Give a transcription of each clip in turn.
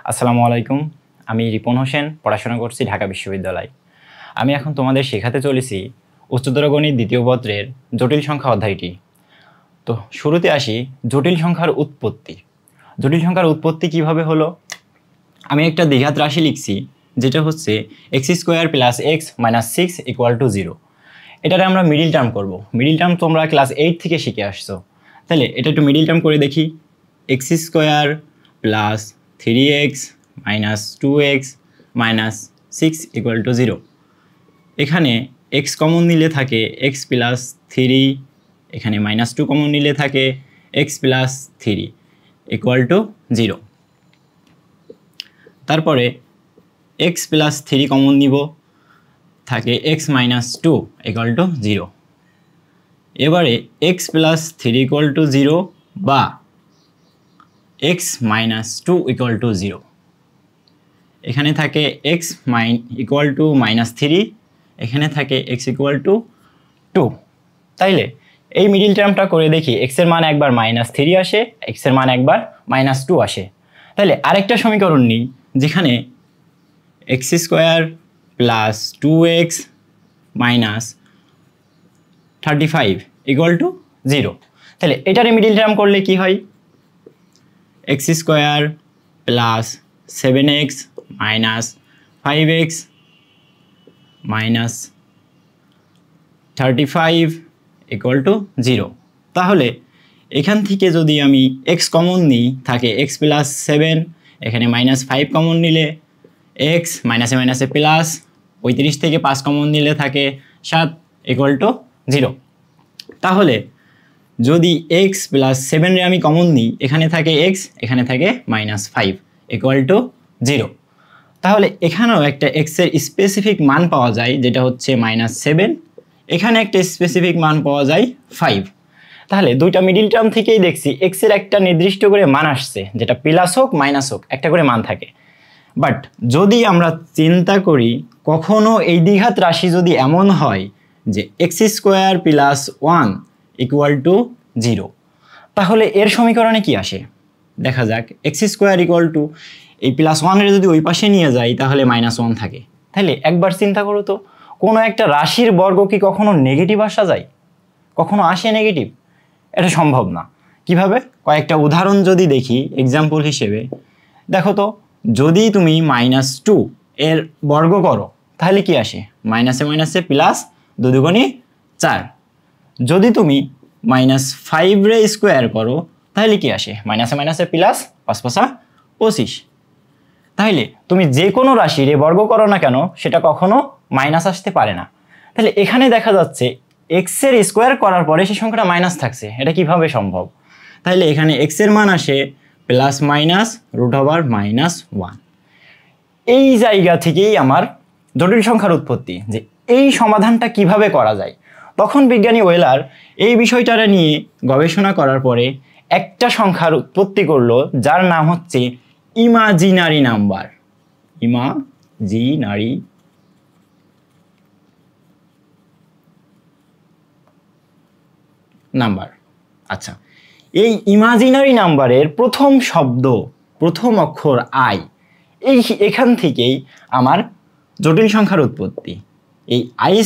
আসসালামু আলাইকুম। আমি রিপন হোসেন, পড়াশোনা করছি ঢাকা বিশ্ববিদ্যালয়। আমি এখন তোমাদের শেখাতে চলেছি উচ্চতর গণিত দ্বিতীয় পত্রের জটিল সংখ্যা অধ্যায়টি। তো শুরুতে আসি জটিল সংখ্যার উৎপত্তি। জটিল সংখ্যার উৎপত্তি কিভাবে হলো? আমি একটা দ্বিঘাত রাশি লিখছি, যেটা হচ্ছে x² + x - 6 = 0। এটারে আমরা মিডিল টার্ম করব। মিডিল টার্ম তোমরা ক্লাস 8 থেকে শিখে আসছো। তাহলে এটা একটু মিডিল টার্ম করে দেখি। x² + 3x - 2x - 6 = 0। এখানে x কমন নিলে থাকে x + 3, এখানে -2 কমন নিলে থাকে x + 3 = 0। তারপরে x + 3 কমন নিব, থাকে x - 2 = 0। এবারে x + 3 = 0 বা x - 2 = 0। এখানে থাকে x = -3, এখানে থাকে x = 2। তাইলে এই মিডিল টার্মটা করে দেখি, x এর মান একবার -3 আসে, x এর মান একবার -2 আসে। তাহলে আরেকটা সমীকরণ নিই, যেখানে x² + 2x - 35 = 0। তাহলে এটার মিডিল টার্ম করলে কি হয়? x² + 7x - 5x - 35 = 0। তাহলে এখান থেকে যদি আমি x কমন নিই, থাকে x + 7, এখানে -5 কমন নিলে x, মাইনাসে মাইনাসে প্লাস, 35 থেকে 5 কমন নিলে থাকে 7 = 0। তাহলে যদি x + 7 রে আমি কমন নিই, এখানে থাকে x, এখানে থাকে -5 = 0। তাহলে এখানেও একটা x এর স্পেসিফিক মান পাওয়া যায়, যেটা হচ্ছে -7। এখানে একটা স্পেসিফিক মান পাওয়া যায় 5। তাহলে দুইটা মিডিল টার্ম থেকেই দেখছি x এর একটা নির্দিষ্ট করে মান আসছে, যেটা প্লাস হোক মাইনাস হোক একটা করে মান থাকে। বাট যদি আমরা চিন্তা করি, কখনো এই দ্বিঘাত রাশি যদি এমন হয় যে x² + 1 = 0, তাহলে এর সমীকরণে কি আসে দেখা যাক। x² এই +1 এর যদি ওই পাশে নিয়ে যাই, তাহলে -1 থাকে। তাহলে একবার চিন্তা করো তো, কোনো একটা রাশির বর্গ কি কখনো নেগেটিভ আসা যায়? কখনো আসে নেগেটিভ? এটা সম্ভব না। কিভাবে? কয়েকটা উদাহরণ যদি দেখি এক্সাম্পল হিসেবে, দেখো তো, যদি তুমি -2 এর বর্গ করো, তাহলে কি আসে? মাইনাসে মাইনাসে প্লাস, 2 দুগুণে 4। যদি তুমি -5 রে স্কোয়ার করো, তাহলে কি আসে? মাইনাসে মাইনাসে প্লাস, 5 5 25। তাহলে তুমি যে কোনো রাশির বর্গ করো না কেন, সেটা কখনো মাইনাস আসতে পারে না। তাহলে এখানে দেখা যাচ্ছে x এর স্কোয়ার করার পরে সেই সংখ্যাটা মাইনাস থাকছে। এটা কিভাবে সম্ভব? তাহলে এখানে x এর মান আসে ±√1। এই জায়গা থেকেই আমার জটিল সংখ্যার উৎপত্তি, যে এই সমাধানটা কিভাবে করা যায়। তখন বিজ্ঞানী ওয়েলার এই বিষয়টা নিয়ে গবেষণা করার পরে একটা সংখ্যার উৎপত্তি করলো, যার নাম হচ্ছে ইমাজিনারি নাম্বার। Imaginary number. আচ্ছা, এই ইমাজিনারি নাম্বারের প্রথম শব্দ, প্রথম অক্ষর আই, এখান থেকেই আমার জটিল সংখ্যার উৎপত্তি। এই i²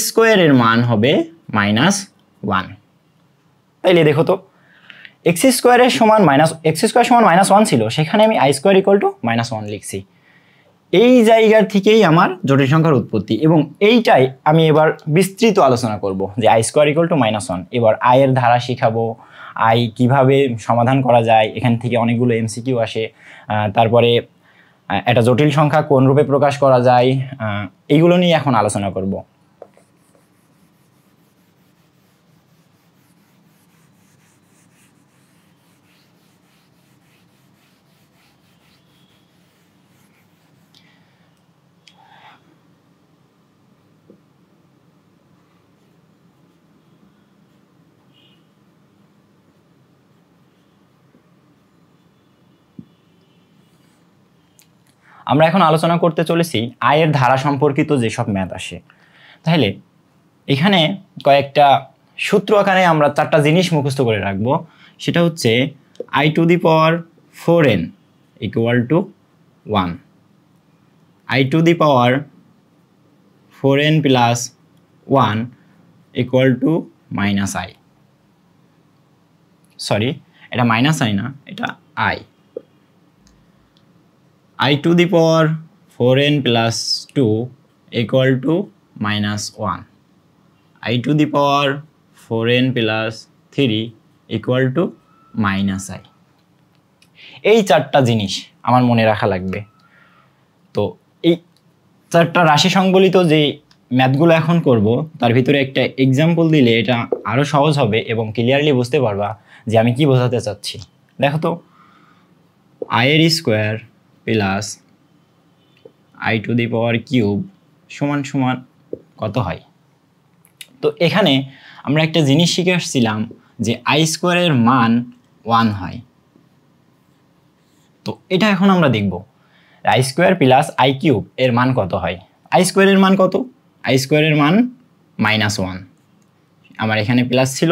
এর মান হবে -1। তাইলে দেখো তো, x² সমান -1 ছিল, সেখানে আমি i² = -1 লিখছি। এই জায়গার থেকেই আমার জটিল সংখ্যার উৎপত্তি, এবং এইটাই আমি এবার বিস্তৃত আলোচনা করব, যে i² = -1। এবার i এর ধারা শিখাবো, i কিভাবে সমাধান করা যায়, এখান থেকে অনেকগুলো MCQ আসে। তারপরে একটা জটিল সংখ্যা কোন রূপে প্রকাশ করা যায়, এইগুলো নিয়ে এখন আলোচনা করব। আমরা এখন আলোচনা করতে চলেছি আয়ের ধারা সম্পর্কিত যেসব ম্যাথ আসে। তাহলে এখানে কয়েকটা সূত্র আকারে আমরা 4টা জিনিস মুখস্থ করে রাখবো। সেটা হচ্ছে i⁴n = 1 I to the power 4n plus 1 equal to minus I, sorry এটা মাইনাস আই না, এটা I to the power 4n plus 2 equal to minus 1 I to the power 4n plus 3 equal to minus I। এই চারটা জিনিস আমার মনে রাখা লাগবে। তো এই চারটা রাশি সংবলিত যে ম্যাথগুলো এখন করব তার ভিতরে একটা এক্সাম্পল দিলে এটা আরও সহজ হবে এবং ক্লিয়ারলি বুঝতে পারবা যে আমি কি বোঝাতে চাচ্ছি। দেখো তো, I এর square plus I to the power cube সমান সমান কত হয়? তো এখানে আমরা একটা জিনিস শিখে আসছিলাম যে I স্কোয়ারের মান 1 হয়। তো এটা এখন আমরা দেখব I square plus I cube এর মান কত হয়। I স্কোয়ারের মান কত? I স্কোয়ারের মান -1, আমার এখানে প্লাস ছিল।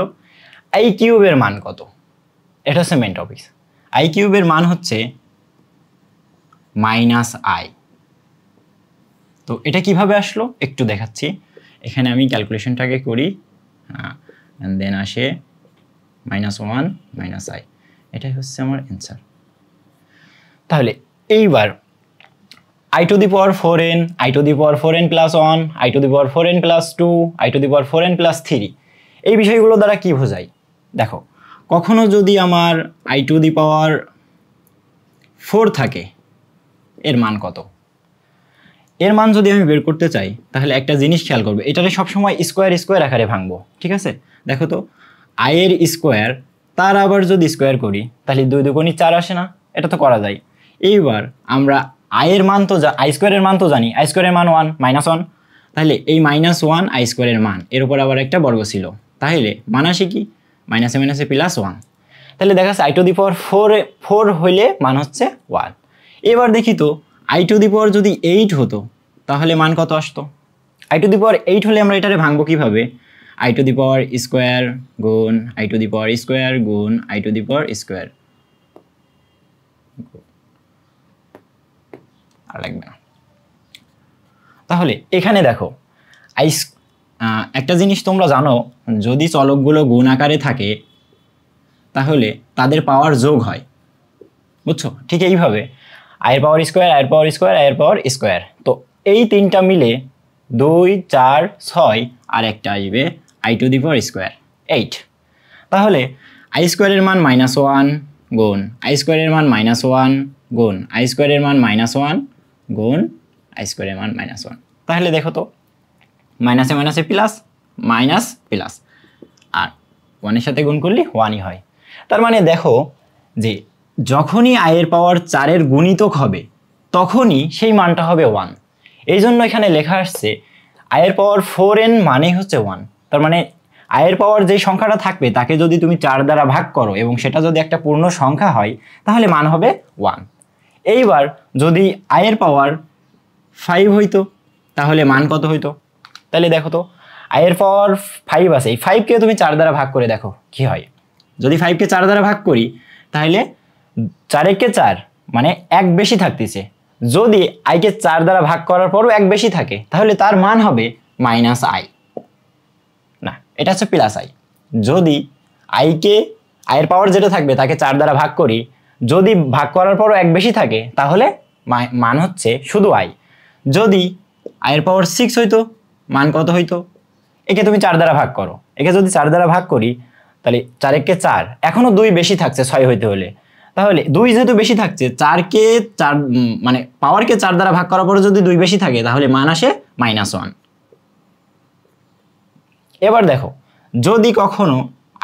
I কিউবের মান কত? এটা হচ্ছে মেন টপিক। I কিউবের মান হচ্ছে -I। তো এটা কিভাবে আসলো একটু দেখাচ্ছি। এখানে আমি ক্যালকুলেশনটাকে করি, এন্ড দেন আসে -1 -I, এটাই হচ্ছে আমার অ্যান্সার। তাহলে এইবার I to the power 4n, I to the power 4n plus 1, I to the power 4n plus 2, I to the power 4n plus 3 এই বিষয়গুলো দ্বারা কি বোঝায়? দেখো, কখনো যদি আমার I to the power 4 থাকে, এর মান কত? এর মান যদি আমি বের করতে চাই তাহলে একটা জিনিস খেয়াল করবে, এটারে সবসময় স্কোয়ার স্কোয়ার আকারে ভাঙবো, ঠিক আছে? দেখো তো, I এর স্কোয়ার তার আবার যদি স্কোয়ার করি তাহলে 2 দুগুণে 4 আসে না? এটা তো করা যায়। এইবার আমরা I এর মান তো I স্কোয়ারের মান তো জানি, I স্কোয়ারের মান 1 -1, তাহলে এই -1 I স্কোয়ারের মান, এর উপর আবার একটা বর্গ ছিল, তাহলে মান আসে কি মাইনাসে মাইনাসে +1। তাহলে দেখা যাচ্ছে I to the power 4 হইলে মান হচ্ছে 1। এবার দেখি তো I to the power যদি 8 হতো তাহলে মান কত আসতো? I to the power 8 হলে আমরা এটারে ভাঙবো কিভাবে? I to the power square গুণ I to the power square গুণ I to the power square, আর লাগবে না। তাহলে এখানে দেখো, একটা জিনিস তোমরা জানো, যদি চলকগুলো গুণ আকারে থাকে তাহলে তাদের পাওয়ার যোগ হয়, বুঝছো? ঠিক এইভাবে I এর পাওয়ার স্কোয়ার, I এর পাওয়ার স্কোয়ার, I এর পাওয়ার স্কোয়ার, তো এই তিনটা মিলে 2 4 6 আর একটা আসবে I to the power square 8। তাহলে I স্কোয়ারের মান -1 গুণ I স্কোয়ারের মান -1 গুণ I স্কোয়ারের মান -1 গুণ I স্কোয়ারের মান -1, তাহলে দেখো তো মাইনাসে মাইনাসে প্লাস, মাইনাস প্লাস, আর 1 এর সাথে গুণ করলে 1ই হয়। তার মানে দেখো যে যখনই I এর পাওয়ার 4 এর গুণিতক হবে তখনই সেই মানটা হবে 1। এই জন্য এখানে লেখা আসছে I এর পাওয়ার 4n মানেই হচ্ছে 1। তার মানে I এর পাওয়ার যে সংখ্যাটা থাকবে তাকে যদি তুমি 4 দ্বারা ভাগ করো এবং সেটা যদি একটা পূর্ণ সংখ্যা হয় তাহলে মান হবে 1। এইবার যদি I এর পাওয়ার 5 হইতো তাহলে মান কত হইতো? তাহলে দেখো তো, I এর পাওয়ার 5 আছে, এই 5কে তুমি 4 দ্বারা ভাগ করে দেখো কি হয়। যদি 5কে 4 দ্বারা ভাগ করি তাহলে 4 কে 4 মানে 1 বেশি থাকতেছে। যদি I কে 4 দ্বারা ভাগ করার পরও 1 বেশি থাকে তাহলে তার মান হবে -I, না এটা হচ্ছে +I। যদি I এর পাওয়ার যেটা থাকবে তাকে 4 দ্বারা ভাগ করি, যদি ভাগ করার পরও 1 বেশি থাকে তাহলে মান হচ্ছে শুধু I। যদি I এর পাওয়ার 6 হইতো মান কত হইতো? একে তুমি 4 দ্বারা ভাগ করো, একে যদি 4 দ্বারা ভাগ করি তাহলে 4 কে 4, এখনো 2 বেশি থাকছে 6 হইতে হলে, তাহলে 2 যেহেতু বেশি থাকছে 4কে 4 মানে পাওয়ারকে 4 দ্বারা ভাগ করার পরে যদি 2 বেশি থাকে তাহলে মান আসে -1। এবার দেখো, যদি কখনো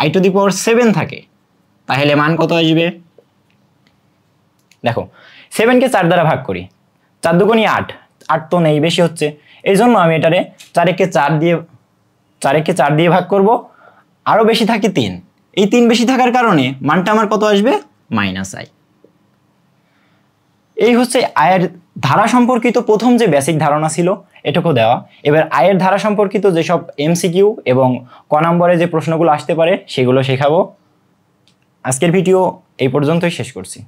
I to the power 7 থাকে তাহলে মান কত আসবে? দেখো 7কে 4 দ্বারা ভাগ করি, 4 দুগুণে 8, 8 তো নেই, বেশি হচ্ছে, এই জন্য আমি এটারে 4কে 4 দিয়ে ভাগ করব, আরও বেশি থাকে 3, এই 3 বেশি থাকার কারণে মানটা আমার কত আসবে? -I। এই হচ্ছে I এর ধারা সম্পর্কিত প্রথম যে বেসিক ধারণা ছিল এটুকু দেওয়া। এবার I এর ধারা সম্পর্কিত যেসব MCQ এবং ক নম্বরে যে প্রশ্নগুলো আসতে পারে সেগুলো শেখাবো। আজকের ভিডিও এই পর্যন্তই শেষ করছি।